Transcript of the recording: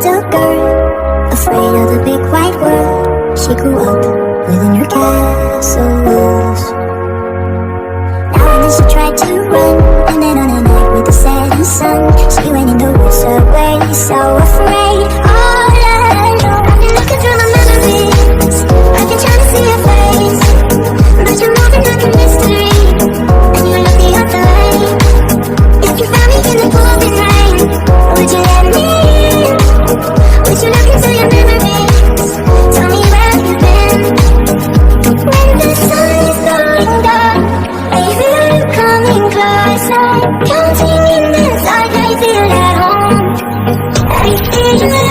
little girl, afraid of the big white world. She grew up within her castle walls. Now and then she tried to run, and then on a night with the setting sun, she went in the woods away, so afraid, all alone. I've been looking through my memories, I've been trying to see your face, but you're moving like a mystery, and you look the other way. If you found me in the pouring rain, would you let me in? Would you look into your memories? Tell me where you've been. When the sun is going down, I feel you coming closer. Counting in the dark, I feel at home. I feel